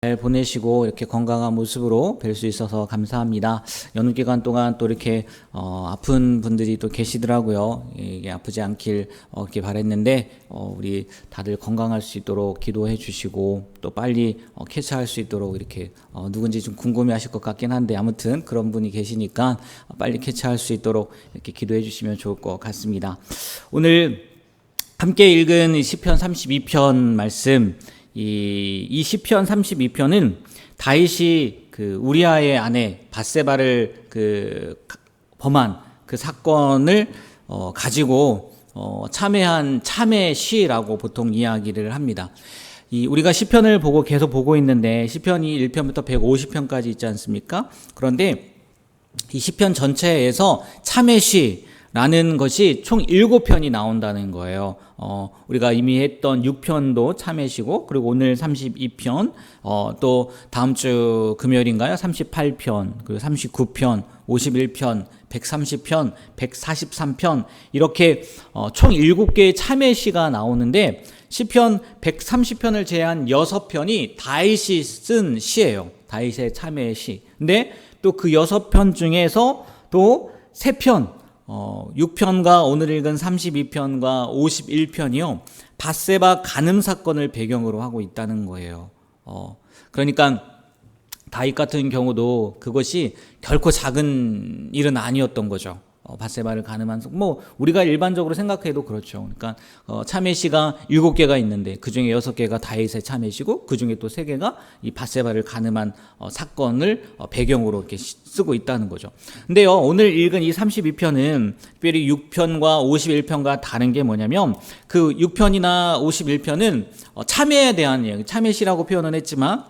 잘 보내시고 이렇게 건강한 모습으로 뵐 수 있어서 감사합니다. 연휴 기간 동안 또 이렇게 아픈 분들이 또 계시더라고요. 이게 아프지 않길 이렇게 바랬는데 우리 다들 건강할 수 있도록 기도해 주시고 또 빨리 쾌차할 수 있도록 이렇게 누군지 좀 궁금해하실 것 같긴 한데 아무튼 그런 분이 계시니까 빨리 쾌차할 수 있도록 이렇게 기도해 주시면 좋을 것 같습니다. 오늘 함께 읽은 시편 32편 말씀. 이 시편 32편은 다윗이 그 우리아의 아내 바세바를 범한 그 사건을 가지고 참회한 참회 시라고 보통 이야기를 합니다. 우리가 시편을 계속 보고 있는데 시편이 1편부터 150편까지 있지 않습니까? 그런데 이 시편 전체에서 참회 시라는 것이 총 7편이 나온다는 거예요. 우리가 이미 했던 6편도 참회시고, 그리고 오늘 32편, 또 다음 주 금요일인가요? 38편, 그리고 39편, 51편, 130편, 143편, 이렇게 총 7개의 참회시가 나오는데, 시편 130편을 제외한 6편이 다윗이 쓴 시예요. 다윗의 참회시. 근데 또 그 6편 중에서 또 3편, 6편과 오늘 읽은 32편과 51편이요. 밧세바 간음 사건을 배경으로 하고 있다는 거예요. 그러니까 다윗 같은 경우도 그것이 결코 작은 일은 아니었던 거죠. 밧세바를 간음한 우리가 일반적으로 생각해도 그렇죠. 그러니까 참회시가 7개가 있는데 그중에 6개가 다윗의 참회시고 그중에 또 3개가 이 밧세바를 간음한 사건을 배경으로 이렇게 쓰고 있다는 거죠. 근데요, 오늘 읽은 이 32편은 특별히 6편과 51편과 다른 게 뭐냐면 그 6편이나 51편은 참회에 대한 이야기, 참회시라고 표현은 했지만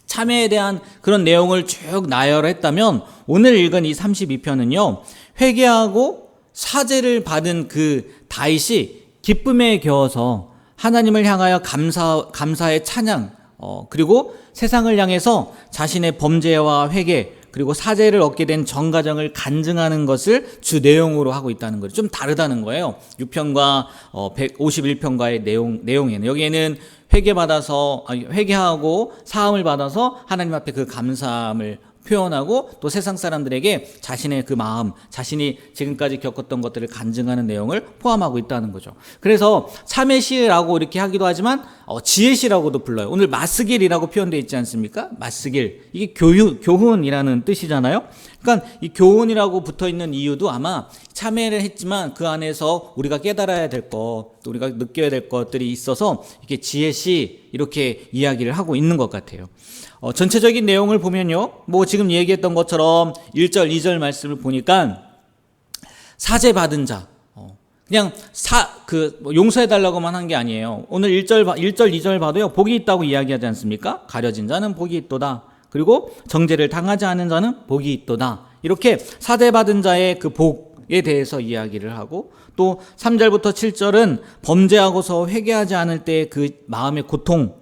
참회에 대한 그런 내용을 쭉 나열했다면 오늘 읽은 이 32편은요. 회개하고 사죄를 받은 그 다윗이 기쁨에 겨워서 하나님을 향하여 감사의 찬양, 그리고 세상을 향해서 자신의 범죄와 회개, 그리고 사죄를 얻게 된 전과정을 간증하는 것을 주 내용으로 하고 있다는 거죠. 좀 다르다는 거예요. 6편과 151편과의 내용에는. 여기에는 회개하고 사함을 받아서 하나님 앞에 그 감사함을 표현하고 또 세상 사람들에게 자신의 그 마음, 자신이 지금까지 겪었던 것들을 간증하는 내용을 포함하고 있다는 거죠. 그래서 참회시라고 이렇게 하기도 하지만 지혜시라고도 불러요. 오늘 마스길이라고 표현되어 있지 않습니까? 마스길. 이게 교훈이라는 뜻이잖아요. 그러니까 이 교훈이라고 붙어 있는 이유도 아마 참회를 했지만 그 안에서 우리가 깨달아야 될 것, 또 우리가 느껴야 될 것들이 있어서 이렇게 지혜시 이렇게 이야기를 하고 있는 것 같아요. 전체적인 내용을 보면요. 지금 얘기했던 것처럼 1절, 2절 말씀을 보니까 사죄 받은 자, 그냥 용서해달라고만 한 게 아니에요. 오늘 1절, 2절 봐도요. 복이 있다고 이야기하지 않습니까? 가려진 자는 복이 있도다. 그리고 정죄를 당하지 않은 자는 복이 있도다. 이렇게 사죄 받은 자의 그 복에 대해서 이야기를 하고 또 3절부터 7절은 범죄하고서 회개하지 않을 때 그 마음의 고통,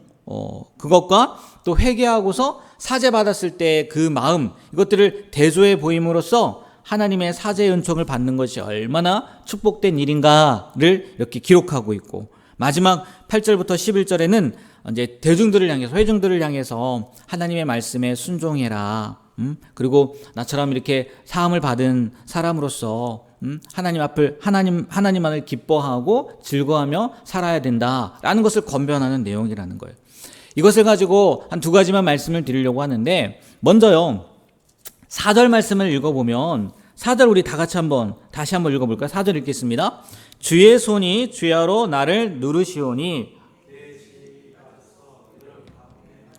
그것과 또 회개하고서 사죄받았을 때 그 마음, 이것들을 대조해 보임으로써 하나님의 사죄의 은총을 받는 것이 얼마나 축복된 일인가를 이렇게 기록하고 있고, 마지막 8절부터 11절에는 이제 회중들을 향해서 하나님의 말씀에 순종해라. 그리고 나처럼 이렇게 사함을 받은 사람으로서 하나님만을 기뻐하고 즐거워하며 살아야 된다라는 것을 권면하는 내용이라는 거예요. 이것을 가지고 한 2가지만 말씀을 드리려고 하는데, 먼저요, 4절 말씀을 읽어보면 4절 우리 다 같이 다시 한번 읽어볼까요? 4절 읽겠습니다. 주의 손이 주야로 나를 누르시오니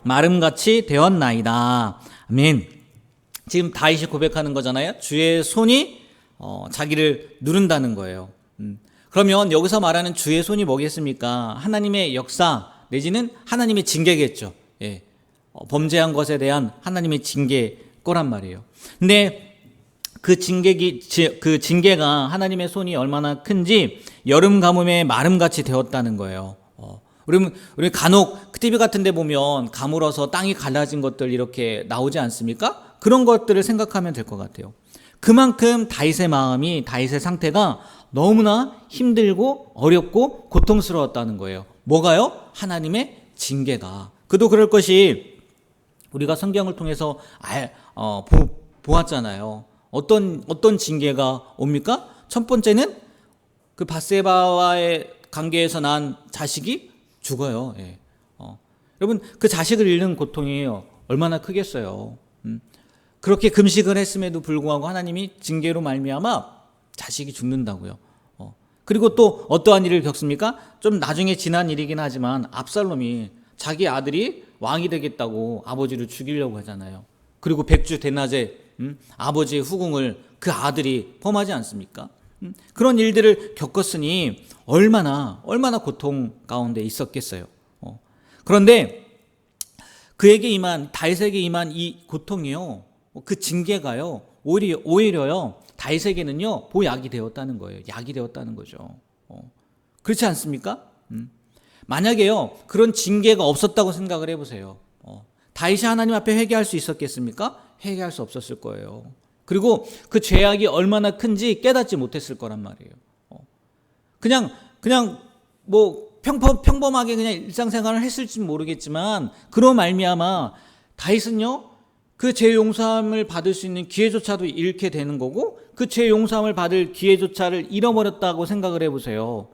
마름같이 되었나이다. 아멘. 지금 다윗이 고백하는 거잖아요. 주의 손이 자기를 누른다는 거예요. 그러면 여기서 말하는 주의 손이 뭐겠습니까? 하나님의 역사 내지는 하나님의 징계겠죠. 예. 범죄한 것에 대한 하나님의 징계거란 말이에요. 근데 그 징계가 하나님의 손이 얼마나 큰지 여름 가뭄에 마름같이 되었다는 거예요. 우리 간혹 TV 같은 데 보면 가물어서 땅이 갈라진 것들 이렇게 나오지 않습니까? 그런 것들을 생각하면 될 것 같아요. 그만큼 다윗의 마음이, 다윗의 상태가 너무나 힘들고 어렵고 고통스러웠다는 거예요. 뭐가요? 하나님의 징계가. 그도 그럴 것이 우리가 성경을 통해서 보았잖아요. 어떤 징계가 옵니까? 첫 번째는 그 밧세바와의 관계에서 난 자식이 죽어요. 예. 여러분, 그 자식을 잃는 고통이 얼마나 크겠어요. 그렇게 금식을 했음에도 불구하고 하나님이 징계로 말미암아 자식이 죽는다고요. 그리고 또 어떠한 일을 겪습니까? 좀 나중에 지난 일이긴 하지만 압살롬이 자기 아들이 왕이 되겠다고 아버지를 죽이려고 하잖아요. 그리고 백주 대낮에 아버지의 후궁을 그 아들이 범하지 않습니까? 그런 일들을 겪었으니 얼마나 고통 가운데 있었겠어요. 그런데 다윗에게 임한 이 고통이요, 그 징계가요, 오히려요, 다윗에게는요, 보약이 되었다는 거예요. 약이 되었다는 거죠. 그렇지 않습니까? 만약에요, 그런 징계가 없었다고 생각을 해보세요. 다윗이 하나님 앞에 회개할 수 있었겠습니까? 회개할 수 없었을 거예요. 그리고 그 죄악이 얼마나 큰지 깨닫지 못했을 거란 말이에요. 그냥 뭐 평범하게 그냥 일상생활을 했을지 모르겠지만, 그로 말미암아 다윗은요, 그 죄 용서함을 받을 수 있는 기회조차도 잃게 되는 거고, 그 죄 용서함을 받을 기회조차를 잃어버렸다고 생각을 해보세요.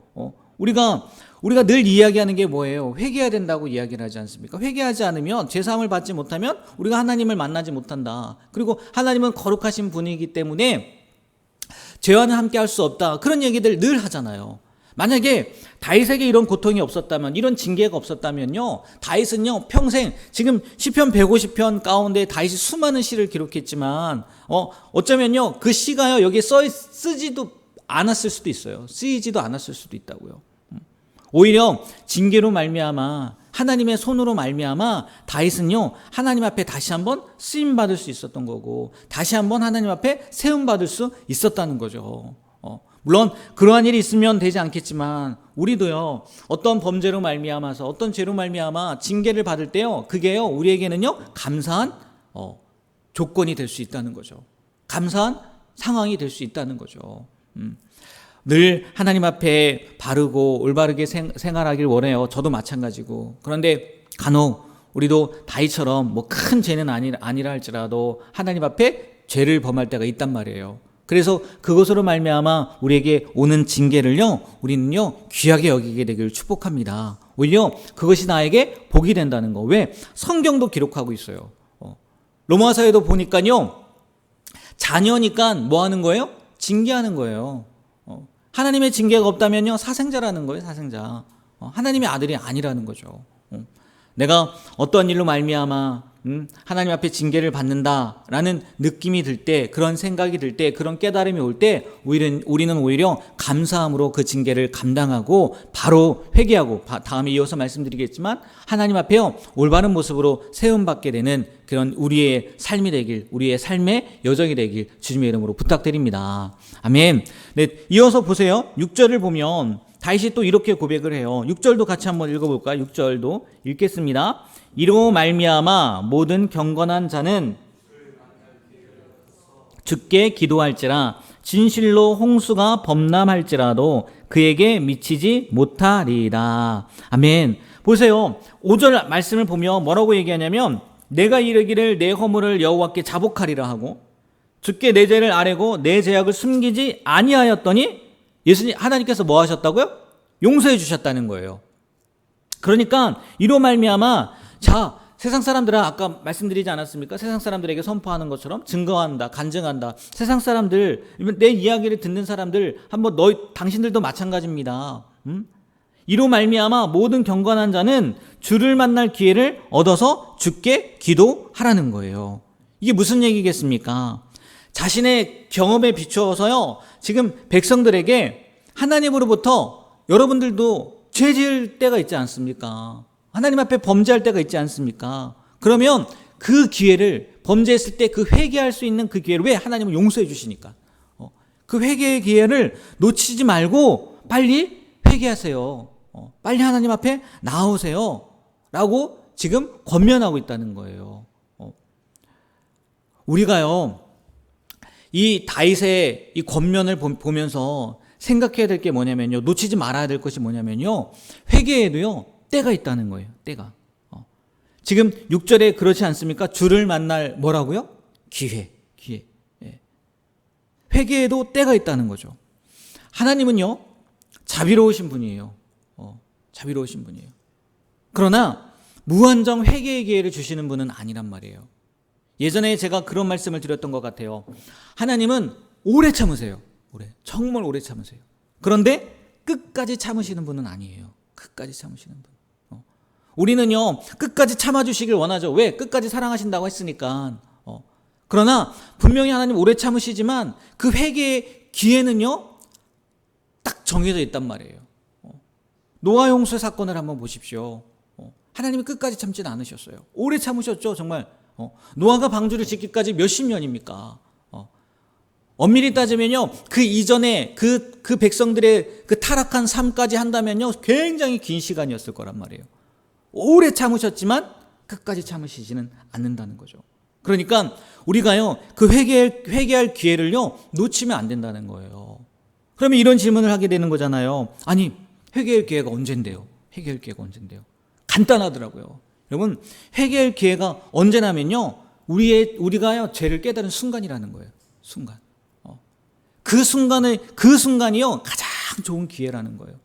우리가 늘 이야기하는 게 뭐예요? 회개해야 된다고 이야기를 하지 않습니까? 회개하지 않으면, 죄사함을 받지 못하면 우리가 하나님을 만나지 못한다. 그리고 하나님은 거룩하신 분이기 때문에 죄와는 함께 할 수 없다. 그런 얘기들 늘 하잖아요. 만약에 다윗에게 이런 고통이 없었다면, 이런 징계가 없었다면요, 다윗은요, 평생, 지금 시편 150편 가운데 다윗이 수많은 시를 기록했지만, 어쩌면요, 그 시가요, 여기에 쓰지도 않았을 수도 있어요. 쓰이지도 않았을 수도 있다고요. 오히려 징계로 말미암아, 하나님의 손으로 말미암아 다윗은요, 하나님 앞에 다시 한번 쓰임 받을 수 있었던 거고, 다시 한번 하나님 앞에 세움 받을 수 있었다는 거죠. 물론 그러한 일이 있으면 되지 않겠지만, 우리도요, 어떤 범죄로 말미암아서, 어떤 죄로 말미암아 징계를 받을 때요, 그게요, 우리에게는요, 감사한 조건이 될 수 있다는 거죠. 감사한 상황이 될 수 있다는 거죠. 늘 하나님 앞에 바르고 올바르게 생활하길 원해요. 저도 마찬가지고. 그런데 간혹 우리도 다윗처럼 뭐 큰 죄는 아니라 할지라도 하나님 앞에 죄를 범할 때가 있단 말이에요. 그래서 그것으로 말미암아 우리에게 오는 징계를요, 우리는요, 귀하게 여기게 되기를 축복합니다. 오히려 그것이 나에게 복이 된다는 거. 왜? 성경도 기록하고 있어요. 로마서에도 보니까요, 자녀니까 뭐 하는 거예요? 징계하는 거예요. 하나님의 징계가 없다면요, 사생자라는 거예요. 사생자. 하나님의 아들이 아니라는 거죠. 내가 어떠한 일로 말미암아 하나님 앞에 징계를 받는다라는 느낌이 들 때, 그런 생각이 들 때, 그런 깨달음이 올 때, 우리는 오히려 감사함으로 그 징계를 감당하고 바로 회개하고, 다음에 이어서 말씀드리겠지만 하나님 앞에요, 올바른 모습으로 세움받게 되는 그런 우리의 삶이 되길, 우리의 삶의 여정이 되길 주님의 이름으로 부탁드립니다. 아멘. 네, 이어서 보세요. 6절을 보면 다윗이 또 이렇게 고백을 해요. 6절도 같이 한번 읽어볼까요? 6절도 읽겠습니다. 이로 말미암아 모든 경건한 자는 주께 기도할지라, 진실로 홍수가 범람할지라도 그에게 미치지 못하리라. 아멘. 보세요. 5절 말씀을 보면 뭐라고 얘기하냐면, 내가 이르기를 내 허물을 여호와께 자복하리라 하고, 주께 내 죄를 아뢰고 내 죄악을 숨기지 아니하였더니, 하나님께서 뭐 하셨다고요? 용서해 주셨다는 거예요. 그러니까 이로 말미암아, 자, 세상 사람들은 아까 말씀드리지 않았습니까? 세상 사람들에게 선포하는 것처럼 증거한다, 간증한다. 세상 사람들, 내 이야기를 듣는 사람들, 한번 당신들도 마찬가지입니다. 이로 말미암아 모든 경건한 자는 주를 만날 기회를 얻어서 주께 기도하라는 거예요. 이게 무슨 얘기겠습니까? 자신의 경험에 비추어서요, 지금 백성들에게 하나님으로부터 여러분들도 죄 지을 때가 있지 않습니까? 하나님 앞에 범죄할 때가 있지 않습니까? 그러면 그 기회를, 범죄했을 때 그 회개할 수 있는 그 기회를, 왜? 하나님은 용서해 주시니까. 그 회개의 기회를 놓치지 말고 빨리 회개하세요. 빨리 하나님 앞에 나오세요. 라고 지금 권면하고 있다는 거예요. 우리가요, 이 다윗의 이 권면을 보면서 생각해야 될 게 뭐냐면요, 놓치지 말아야 될 것이 뭐냐면요, 회개에도요 때가 있다는 거예요. 때가. 지금 6절에 그렇지 않습니까? 주를 만날 뭐라고요? 기회. 예. 회개에도 때가 있다는 거죠. 하나님은요, 자비로우신 분이에요. 자비로우신 분이에요. 그러나 무한정 회개의 기회를 주시는 분은 아니란 말이에요. 예전에 제가 그런 말씀을 드렸던 것 같아요. 하나님은 오래 참으세요. 정말 오래 참으세요. 그런데 끝까지 참으시는 분은 아니에요. 끝까지 참으시는 분. 우리는요, 끝까지 참아주시길 원하죠. 왜? 끝까지 사랑하신다고 했으니까. 그러나 분명히 하나님 오래 참으시지만 그 회개의 기회는요, 딱 정해져 있단 말이에요. 노아 홍수 사건을 한번 보십시오. 하나님이 끝까지 참지는 않으셨어요. 오래 참으셨죠, 정말. 노아가 방주를 짓기까지 몇십 년입니까? 엄밀히 따지면요, 그 이전에 그 백성들의 그 타락한 삶까지 한다면요, 굉장히 긴 시간이었을 거란 말이에요. 오래 참으셨지만 끝까지 참으시지는 않는다는 거죠. 그러니까 우리가요, 그 회개할 기회를요, 놓치면 안 된다는 거예요. 그러면 이런 질문을 하게 되는 거잖아요. 아니, 회개할 기회가 언젠데요? 회개할 기회가 언젠데요? 간단하더라고요. 여러분, 회개할 기회가 언제냐면요, 우리가요, 죄를 깨달은 순간이라는 거예요. 순간. 그 순간이요, 가장 좋은 기회라는 거예요.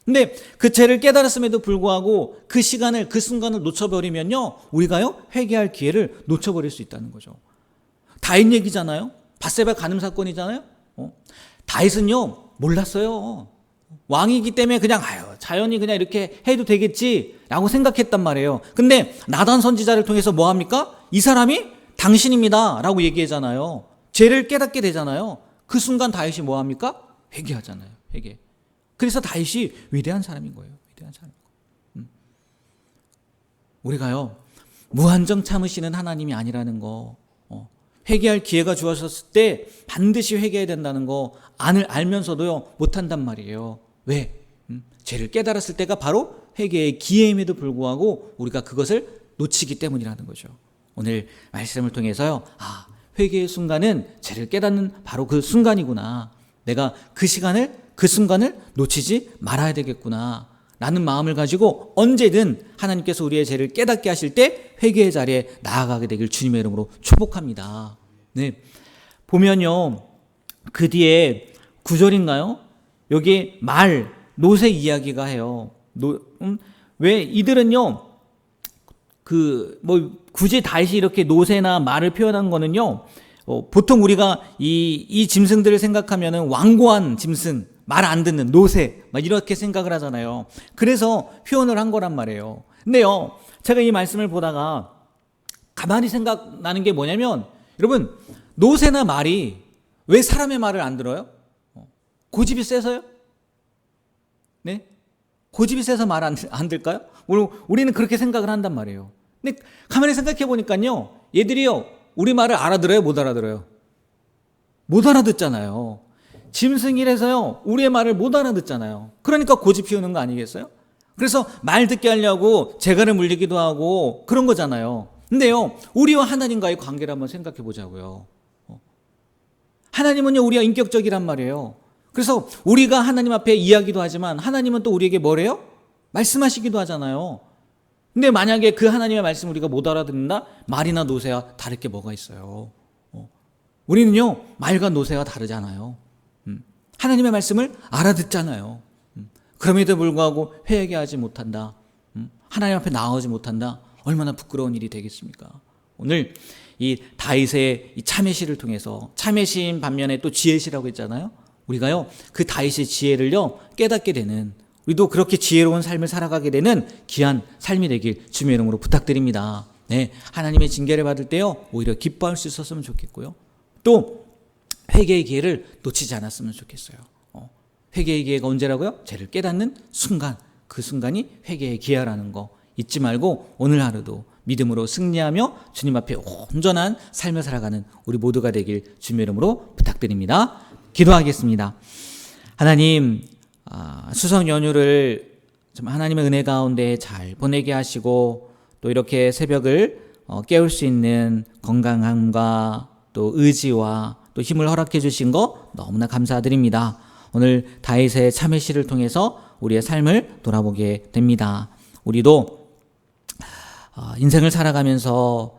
근데 그 죄를 깨달았음에도 불구하고 그 순간을 놓쳐버리면요, 우리가요, 회개할 기회를 놓쳐버릴 수 있다는 거죠. 다윗 얘기잖아요. 밧세바 간음 사건이잖아요. 다윗은요, 몰랐어요. 왕이기 때문에 그냥 자연히 그냥 이렇게 해도 되겠지라고 생각했단 말이에요. 근데 나단 선지자를 통해서 뭐 합니까? 이 사람이 당신입니다 라고 얘기하잖아요. 죄를 깨닫게 되잖아요. 그 순간 다윗이 뭐 합니까? 회개하잖아요. 회개. 그래서 다윗이 위대한 사람인 거예요. 위대한 사람인 거예요. 우리가요, 무한정 참으시는 하나님이 아니라는 거, 회개할 기회가 주어졌을 때 반드시 회개해야 된다는 거 알면서도요, 못한단 말이에요. 왜? 죄를 깨달았을 때가 바로 회개의 기회임에도 불구하고 우리가 그것을 놓치기 때문이라는 거죠. 오늘 말씀을 통해서요, 회개의 순간은 죄를 깨닫는 바로 그 순간이구나. 내가 그 순간을 놓치지 말아야 되겠구나 라는 마음을 가지고 언제든 하나님께서 우리의 죄를 깨닫게 하실 때 회개의 자리에 나아가게 되길 주님의 이름으로 축복합니다. 네. 보면요, 그 뒤에 9절인가요? 여기 노새 이야기가 해요. 왜 이들은요, 굳이 다윗이 이렇게 노새나 말을 표현한 거는요, 보통 우리가 이 짐승들을 생각하면은 완고한 짐승, 말 안 듣는 노새, 이렇게 생각을 하잖아요. 그래서 표현을 한 거란 말이에요. 근데요, 제가 이 말씀을 보다가 가만히 생각나는 게 뭐냐면, 여러분, 노새나 말이 왜 사람의 말을 안 들어요? 고집이 세서요? 네? 고집이 세서 말 안 들까요? 우리는 그렇게 생각을 한단 말이에요. 근데 가만히 생각해 보니까요, 얘들이요, 우리 말을 알아들어요? 못 알아들어요? 못 알아듣잖아요. 짐승이라서요, 우리의 말을 못 알아듣잖아요. 그러니까 고집 피우는 거 아니겠어요? 그래서 말 듣게 하려고 재갈을 물리기도 하고 그런 거잖아요. 근데요, 우리와 하나님과의 관계를 한번 생각해 보자고요. 하나님은요, 우리가 인격적이란 말이에요. 그래서 우리가 하나님 앞에 이야기도 하지만 하나님은 또 우리에게 뭐래요? 말씀하시기도 하잖아요. 근데 만약에 그 하나님의 말씀 우리가 못 알아듣는다? 말이나 노새와 다를 게 뭐가 있어요? 우리는요, 말과 노새가 다르잖아요. 하나님의 말씀을 알아듣잖아요. 그럼에도 불구하고 회개하지 못한다. 하나님 앞에 나아오지 못한다. 얼마나 부끄러운 일이 되겠습니까? 오늘 이 다윗의 이 참회시를 통해서, 참회시인 반면에 또 지혜시라고 했잖아요. 우리가요, 그 다윗의 지혜를요, 깨닫게 되는, 우리도 그렇게 지혜로운 삶을 살아가게 되는 귀한 삶이 되길 주님의 이름으로 부탁드립니다. 네, 하나님의 징계를 받을 때요, 오히려 기뻐할 수 있었으면 좋겠고요. 또 회개의 기회를 놓치지 않았으면 좋겠어요. 회개의 기회가 언제라고요? 죄를 깨닫는 순간, 그 순간이 회개의 기회라는 거 잊지 말고 오늘 하루도 믿음으로 승리하며 주님 앞에 온전한 삶을 살아가는 우리 모두가 되길 주님의 이름으로 부탁드립니다. 기도하겠습니다. 하나님, 추석 연휴를 좀 하나님의 은혜 가운데 잘 보내게 하시고 또 이렇게 새벽을 깨울 수 있는 건강함과 또 의지와 또 힘을 허락해 주신 거 너무나 감사드립니다. 오늘 다윗의 참회시를 통해서 우리의 삶을 돌아보게 됩니다. 우리도 인생을 살아가면서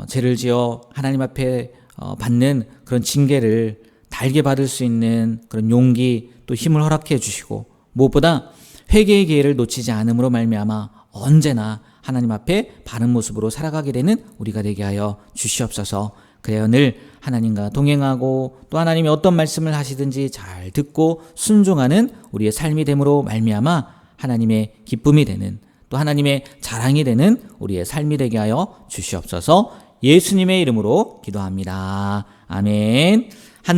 죄를 지어 하나님 앞에 받는 그런 징계를 달게 받을 수 있는 그런 용기 또 힘을 허락해 주시고, 무엇보다 회개의 기회를 놓치지 않음으로 말미암아 언제나 하나님 앞에 바른 모습으로 살아가게 되는 우리가 되게 하여 주시옵소서. 그래야 늘 하나님과 동행하고 또 하나님이 어떤 말씀을 하시든지 잘 듣고 순종하는 우리의 삶이 됨으로 말미암아 하나님의 기쁨이 되는, 또 하나님의 자랑이 되는 우리의 삶이 되게 하여 주시옵소서. 예수님의 이름으로 기도합니다. 아멘.